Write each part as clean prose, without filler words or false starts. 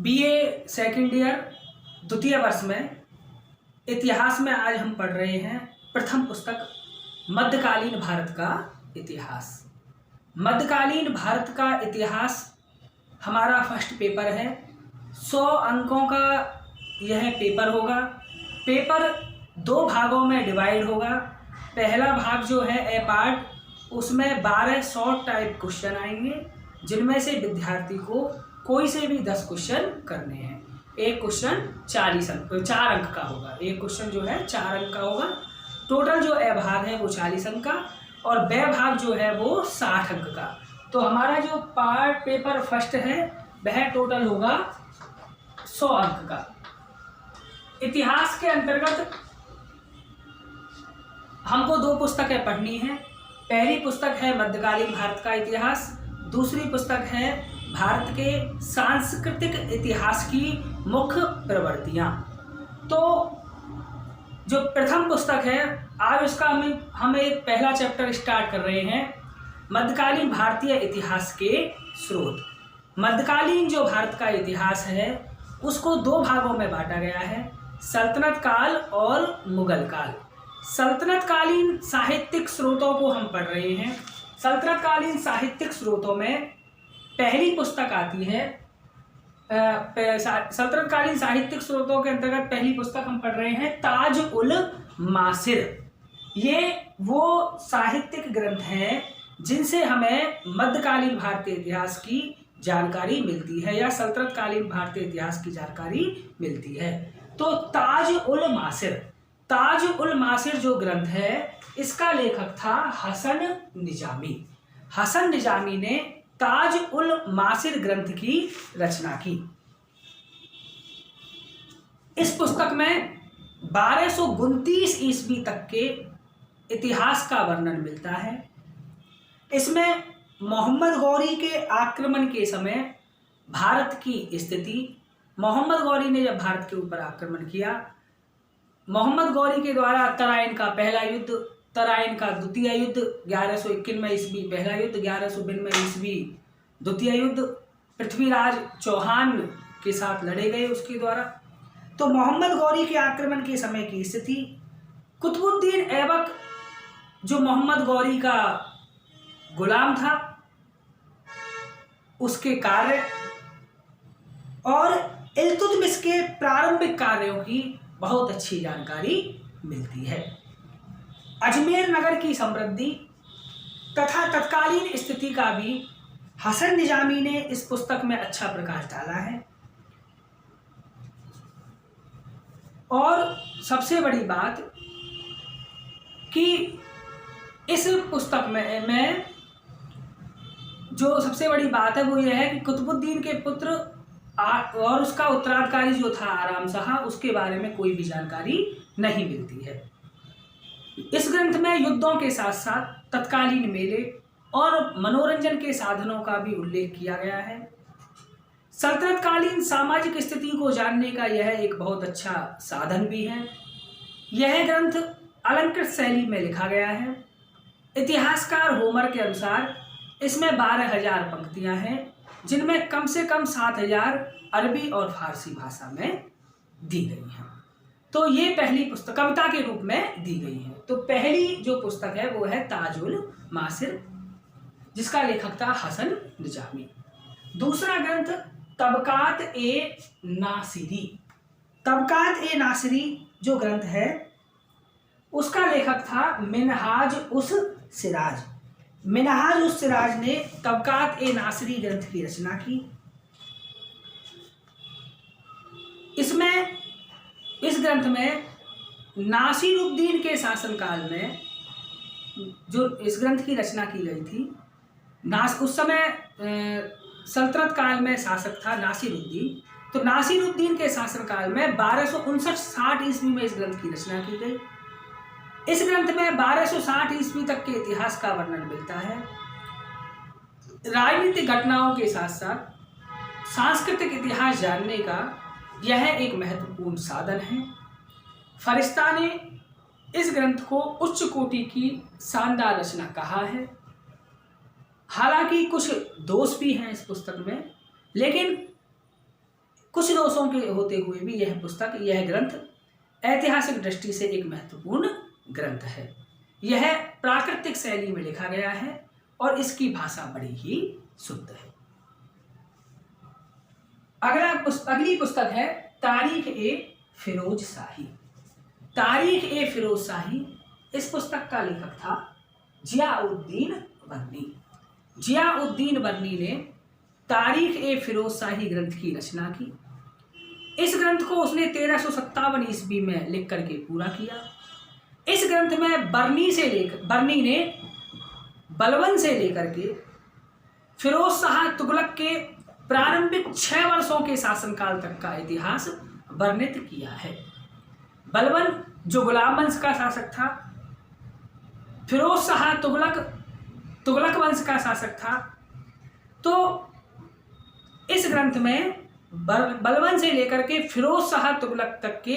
BA second year द्वितीय वर्ष में इतिहास में आज हम पढ़ रहे हैं प्रथम पुस्तक मध्यकालीन भारत का इतिहास। मध्यकालीन भारत का इतिहास हमारा फर्स्ट पेपर है। 100 अंकों का यह पेपर होगा। पेपर 2 भागों में डिवाइड होगा। पहला भाग जो है ए पार्ट, उसमें 12 शॉर्ट टाइप क्वेश्चन आएंगे जिनमें से विद्यार्थी को कोई से भी 10 क्वेश्चन करने हैं। एक क्वेश्चन 4 अंक का होगा। एक क्वेश्चन जो है 4 अंक का होगा। टोटल जो ए भाग है वो 40 अंक का और बे भाग जो है वो 60 अंक का। तो हमारा जो पार्ट पेपर फर्स्ट है वह टोटल होगा 100 अंक का। इतिहास के अंतर्गत हमको 2 पुस्तकें पढ़नी है। पहली पुस्तक है मध्यकालीन भारत का इतिहास, दूसरी पुस्तक है भारत के सांस्कृतिक इतिहास की मुख्य प्रवृत्तियां। तो जो प्रथम पुस्तक है आज उसका हम एक पहला चैप्टर स्टार्ट कर रहे हैं, मध्यकालीन भारतीय इतिहास के स्रोत। मध्यकालीन जो भारत का इतिहास है उसको 2 भागों में बांटा गया है, सल्तनत काल और मुगल काल। सल्तनत कालीन साहित्यिक स्रोतों को हम पढ़ रहे हैं। सल्तनत कालीन साहित्यिक स्रोतों में पहली पुस्तक आती है, सल्तनत कालीन साहित्यिक स्रोतों के अंतर्गत पहली पुस्तक हम पढ़ रहे हैं ताज उल मासिर। ये वो साहित्यिक ग्रंथ हैं जिनसे हमें मध्यकालीन भारतीय इतिहास की जानकारी मिलती है या सल्तनत कालीन भारतीय इतिहास की जानकारी मिलती है। तो ताज उल मासिर जो ग्रंथ है इसका लेखक था हसन निजामी। हसन निजामी ने ताज उल मासिर ग्रंथ की रचना की। इस पुस्तक में 1229 ईस्वी तक के इतिहास का वर्णन मिलता है। इसमें मोहम्मद गौरी के आक्रमण के समय भारत की स्थिति, मोहम्मद गौरी ने जब भारत के ऊपर आक्रमण किया, मोहम्मद गौरी के द्वारा तराइन का पहला युद्ध, तराइन का द्वितीय युद्ध, 1191 ईस्वी पहला युद्ध, 1192 ईस्वी द्वितीय युद्ध पृथ्वीराज चौहान के साथ लड़े गए उसके द्वारा। तो मोहम्मद गौरी के आक्रमण के समय की स्थिति, कुतुबुद्दीन ऐबक जो मोहम्मद गौरी का गुलाम था उसके कार्य और इल्तुतमिश के प्रारंभिक कार्यों की बहुत अच्छी जानकारी मिलती है। अजमेर नगर की समृद्धि तथा तत्कालीन स्थिति का भी हसन निजामी ने इस पुस्तक में अच्छा प्रकाश डाला है। और सबसे बड़ी बात कि इस पुस्तक में जो सबसे बड़ी बात है वो यह है कि कुतुबुद्दीन के पुत्र और उसका उत्तराधिकारी जो था आराम शाह, उसके बारे में कोई भी जानकारी नहीं मिलती है। इस ग्रंथ में युद्धों के साथ साथ तत्कालीन मेले और मनोरंजन के साधनों का भी उल्लेख किया गया है। सल्तनतकालीन सामाजिक स्थिति को जानने का यह एक बहुत अच्छा साधन भी है। यह ग्रंथ अलंकृत शैली में लिखा गया है। इतिहासकार होमर के अनुसार इसमें 12,000 पंक्तियां हैं जिनमें कम से कम 7,000 अरबी और फारसी भाषा में दी गई हैं। तो ये पहली पुस्तक कविता के रूप में दी गई है। तो पहली जो पुस्तक है वो है ताज उल मासिर जिसका लेखक था हसन निजामी। दूसरा ग्रंथ तबकात ए नासिरी। तबकात ए नासिरी जो ग्रंथ है उसका लेखक था मिनहाज उस सिराज। मिनहाज उस सिराज ने तबकात ए नासिरी ग्रंथ की रचना की। इस ग्रंथ में नासिरुद्दीन के शासनकाल में जो इस ग्रंथ की रचना की गई थी, उस समय सल्तनत काल में शासक था नासिरुद्दीन। तो नासिरुद्दीन के शासनकाल में 1259-60 ईस्वी में इस ग्रंथ की रचना की गई। इस ग्रंथ में 1260 ईस्वी तक के इतिहास का वर्णन मिलता है। राजनीतिक घटनाओं के साथ साथ सांस्कृतिक इतिहास जानने का यह एक महत्वपूर्ण साधन है। फरिश्ता ने इस ग्रंथ को उच्च कोटि की शानदार रचना कहा है। हालांकि कुछ दोष भी हैं इस पुस्तक में, लेकिन कुछ दोषों के होते हुए भी यह ग्रंथ ऐतिहासिक दृष्टि से एक महत्वपूर्ण ग्रंथ है। यह प्राकृतिक शैली में लिखा गया है और इसकी भाषा बड़ी ही शुद्ध है। अगली पुस्तक है तारीख ए फिरोज शाही। तारीख ए फिरोज शाही, इस पुस्तक का लेखक था जियाउद्दीन बर्नी। जियाउद्दीन बर्नी ने तारीख ए फिरोज शाही ग्रंथ की रचना की। इस ग्रंथ को उसने 1357 ईस्वी में लिख करके पूरा किया। इस ग्रंथ में बर्नी ने बलबन से लेकर के फिरोज शाह तुगलक के प्रारंभिक 6 वर्षों के शासनकाल तक का इतिहास वर्णित किया है। बलबन जो गुलाम वंश का शासक था, फिरोज शाह तुगलक वंश का शासक था। तो इस ग्रंथ में बलबन से लेकर के फिरोज शाह तुगलक तक के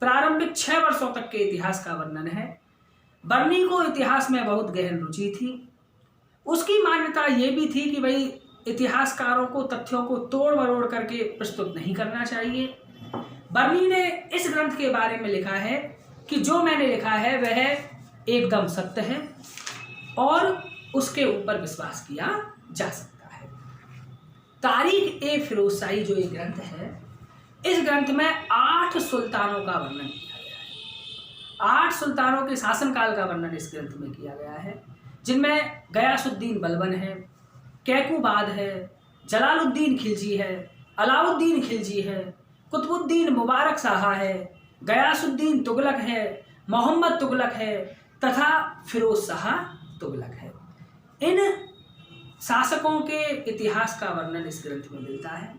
प्रारंभिक 6 वर्षों तक के इतिहास का वर्णन है। बर्नी को इतिहास में बहुत गहन रुचि थी। उसकी मान्यता ये भी थी कि भाई इतिहासकारों को तथ्यों को तोड़ मरोड़ करके प्रस्तुत नहीं करना चाहिए। बर्नी ने इस ग्रंथ के बारे में लिखा है कि जो मैंने लिखा है वह एकदम सत्य है और उसके ऊपर विश्वास किया जा सकता है। तारीख ए फिरोज शाही जो एक ग्रंथ है, इस ग्रंथ में 8 सुल्तानों का वर्णन किया गया है। 8 सुल्तानों के शासनकाल का वर्णन इस ग्रंथ में किया गया है, जिनमें गयासुद्दीन बलबन है, कैकुबाद है, जलालुद्दीन खिलजी है, अलाउद्दीन खिलजी है, कुतुबुद्दीन मुबारक शाह है, गयासुद्दीन तुगलक है, मोहम्मद तुगलक है तथा फिरोज शाह तुगलक है। इन शासकों के इतिहास का वर्णन इस ग्रंथ में मिलता है।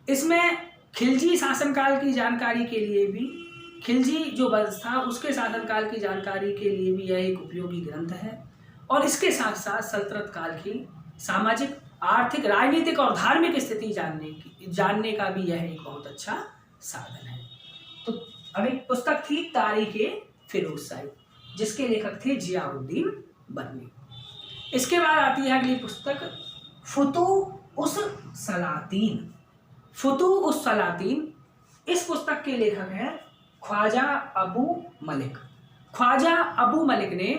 इसमें खिलजी शासनकाल की जानकारी के लिए भी, खिलजी जो वंश था उसके शासनकाल की जानकारी के लिए भी यह एक उपयोगी ग्रंथ है और इसके साथ साथ सल्तनत काल की सामाजिक, आर्थिक, राजनीतिक और धार्मिक स्थिति जानने का भी यह एक बहुत अच्छा साधन है। तो अगली पुस्तक थी तारीख ए फिरोज शाही, जिसके लेखक थे जियाउद्दीन बर्नी। इसके बाद आती है अगली पुस्तक फुतूह-उस सलातीन। फुतूह-उस सलातीन, इस पुस्तक के लेखक हैं ख्वाजा अबू मलिक। ख्वाजा अबू मलिक ने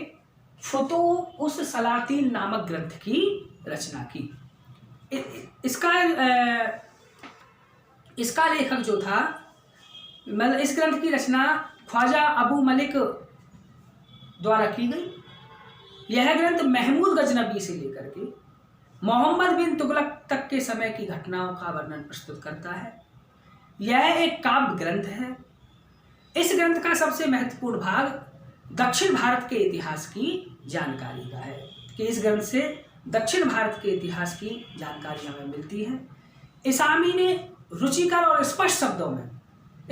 फुतूह-उस सलातीन नामक ग्रंथ की रचना की। इसका लेखक जो था, मतलब इस ग्रंथ की रचना ख्वाजा अबू मलिक द्वारा की गई। यह ग्रंथ महमूद गजनबी से लेकर के मोहम्मद बिन तुगलक तक के समय की घटनाओं का वर्णन प्रस्तुत करता है। यह एक काव्य ग्रंथ है। इस ग्रंथ का सबसे महत्वपूर्ण भाग दक्षिण भारत के इतिहास की जानकारी का है कि इस ग्रंथ से दक्षिण भारत के इतिहास की जानकारी हमें मिलती है। इसामी ने रुचिकर और स्पष्ट शब्दों में,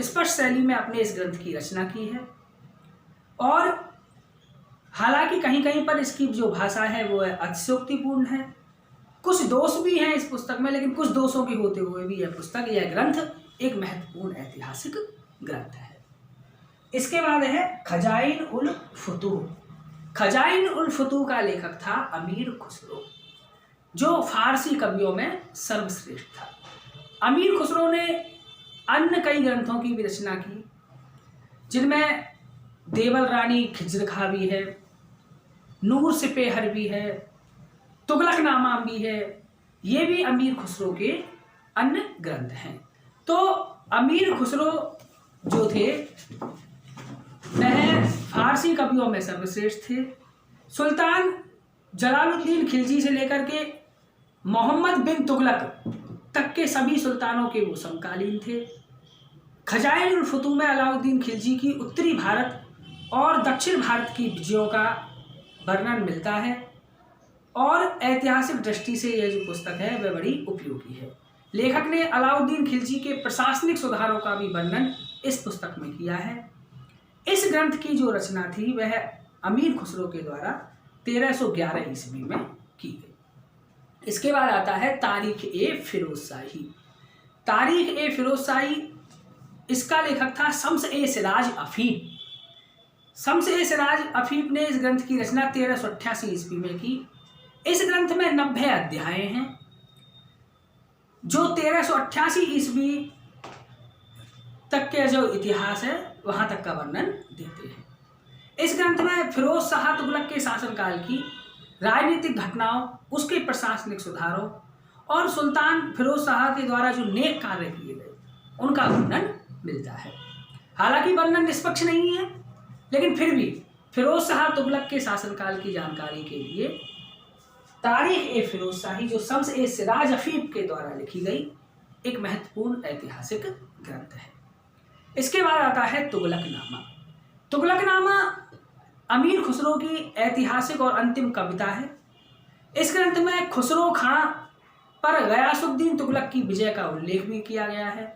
स्पष्ट शैली में अपने इस ग्रंथ की रचना की है और हालांकि कहीं कहीं पर इसकी जो भाषा है वो अतिशयोक्तिपूर्ण है। कुछ दोष भी हैं इस पुस्तक में, लेकिन कुछ दोषों के होते हुए भी यह ग्रंथ एक महत्वपूर्ण ऐतिहासिक ग्रंथ है। इसके बाद है खजाइन उल फुतूह। खजाइन उल फुतूह का लेखक था अमीर खुसरो, जो फारसी कवियों में सर्वश्रेष्ठ था। अमीर खुसरो ने अन्य कई ग्रंथों की भी रचना की, जिनमें देवल रानी खिजरखा भी है, नूर सिपेहर भी है, तुगलकनामा भी है। ये भी अमीर खुसरो के अन्य ग्रंथ हैं। तो अमीर खुसरो जो थे वह फारसी कवियों में सर्वश्रेष्ठ थे। सुल्तान जलालुद्दीन खिलजी से लेकर के मोहम्मद बिन तुगलक तक के सभी सुल्तानों के वो समकालीन थे। खजाइन उल फुतूह में अलाउद्दीन खिलजी की उत्तरी भारत और दक्षिण भारत की विजयों का वर्णन मिलता है और ऐतिहासिक दृष्टि से यह जो पुस्तक है वह बड़ी उपयोगी है। लेखक ने अलाउद्दीन खिलजी के प्रशासनिक सुधारों का भी वर्णन इस पुस्तक में किया है। इस ग्रंथ की जो रचना थी वह अमीर खुसरो के द्वारा 1311 ईस्वी में की गई। इसके बाद आता है तारीख ए फिरोज शाही। तारीख ए फिरोज शाही, इसका लेखक था शम्स ए सिराज अफीफ। शम्स ए सिराज अफीफ ने इस ग्रंथ की रचना 1388 ईस्वी में की। इस ग्रंथ में 90 अध्याय हैं, जो 1388 ईस्वी तक के जो इतिहास है वहाँ तक का वर्णन देते हैं। इस ग्रंथ में फिरोज शाह तुगलक के शासनकाल की राजनीतिक घटनाओं, उसके प्रशासनिक सुधारों और सुल्तान फिरोज शाह के द्वारा जो नेक कार्य किए गए उनका वर्णन मिलता है। हालांकि वर्णन निष्पक्ष नहीं है, लेकिन फिर भी फिरोज शाह तुगलक के शासनकाल की जानकारी के लिए तारीख ए फिरोज शाही जो शम्स ए सिराज अफीफ के द्वारा लिखी गई एक महत्वपूर्ण ऐतिहासिक ग्रंथ है। इसके बाद आता है तुगलकनामा। तुगलकनामा अमीर खुसरो की ऐतिहासिक और अंतिम कविता है। इस ग्रंथ में खुसरो खां पर गयासुद्दीन तुगलक की विजय का उल्लेख भी किया गया है।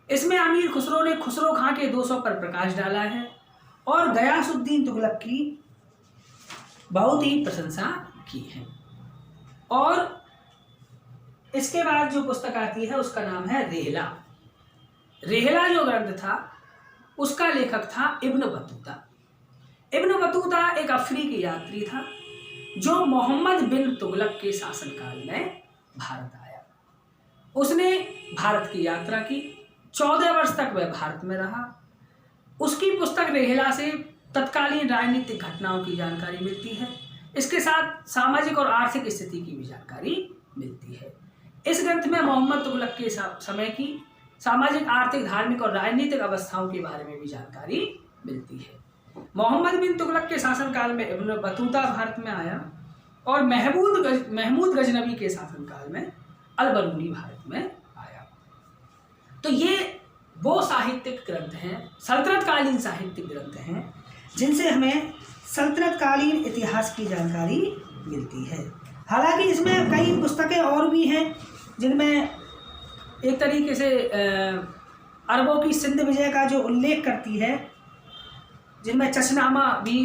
इसमें अमीर खुसरो ने खुसरो खां के दोषों पर प्रकाश डाला है और गयासुद्दीन तुगलक की बहुत ही प्रशंसा की है। और इसके बाद जो पुस्तक आती है उसका नाम है रेहला। रेहला जो ग्रंथ था उसका लेखक था इब्न बतूता। इब्न बतूता एक अफ्रीकी यात्री था जो मोहम्मद बिन तुगलक के शासनकाल में भारत आया। उसने भारत की यात्रा की, 14 वर्ष तक वह भारत में रहा। उसकी पुस्तक रेहला से तत्कालीन राजनीतिक घटनाओं की जानकारी मिलती है। इसके साथ सामाजिक और आर्थिक स्थिति की भी जानकारी मिलती है। इस ग्रंथ में मोहम्मद तुगलक के समय की सामाजिक, आर्थिक, धार्मिक और राजनीतिक अवस्थाओं के बारे में भी जानकारी मिलती है। मोहम्मद बिन तुगलक के शासनकाल में इब्न बतूता भारत में आया और महमूद गजनवी के शासनकाल में अल-बरूनी भारत में आया। तो ये वो साहित्यिक ग्रंथ हैं, सल्तनतकालीन साहित्यिक ग्रंथ हैं, जिनसे हमें सल्तनतकालीन इतिहास की जानकारी मिलती है। हालांकि इसमें कई पुस्तकें और भी हैं जिनमें एक तरीके से अरबों की सिंध विजय का जो उल्लेख करती है, जिनमें चशनामा भी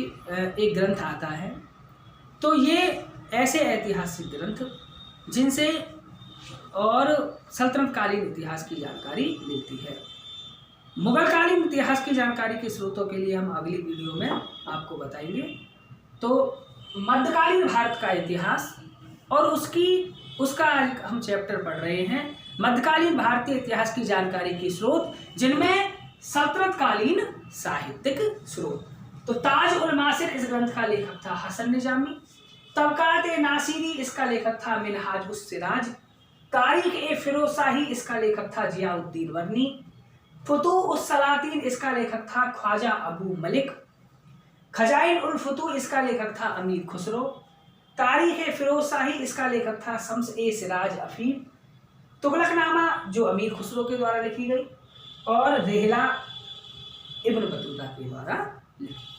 एक ग्रंथ आता है। तो ये ऐसे ऐतिहासिक ग्रंथ जिनसे और सल्तनतकालीन इतिहास की जानकारी मिलती है। मुगलकालीन इतिहास की जानकारी के स्रोतों के लिए हम अगली वीडियो में आपको बताएंगे। तो मध्यकालीन भारत का इतिहास और उसका आज हम चैप्टर पढ़ रहे हैं मध्यकालीन भारतीय इतिहास की जानकारी के स्रोत, जिनमें सल्तनतकालीन साहित्यिक स्रोत। तो ताज उल मासिर इस ग्रंथ का लेखक था हसन निजामी। तबकात-ए-नासिरी इसका लेखक था मिनहाज उस सिराज। तारीख ए फिरोज शाही इसका लेखक था जियाउद्दीन वर्नी। फुतूह उस सलातीन इसका लेखक था ख्वाजा अबू मलिक। खजाइन उल फुतूह इसका लेखक था अमीर खुसरो। तारीख ए फिरोज शाही इसका लेखक था शम्स ए सिराज अफीफ। तुगलकनामा जो अमीर खुसरो के द्वारा लिखी गई और रेहला इब्न बतूता के द्वारा लिखी।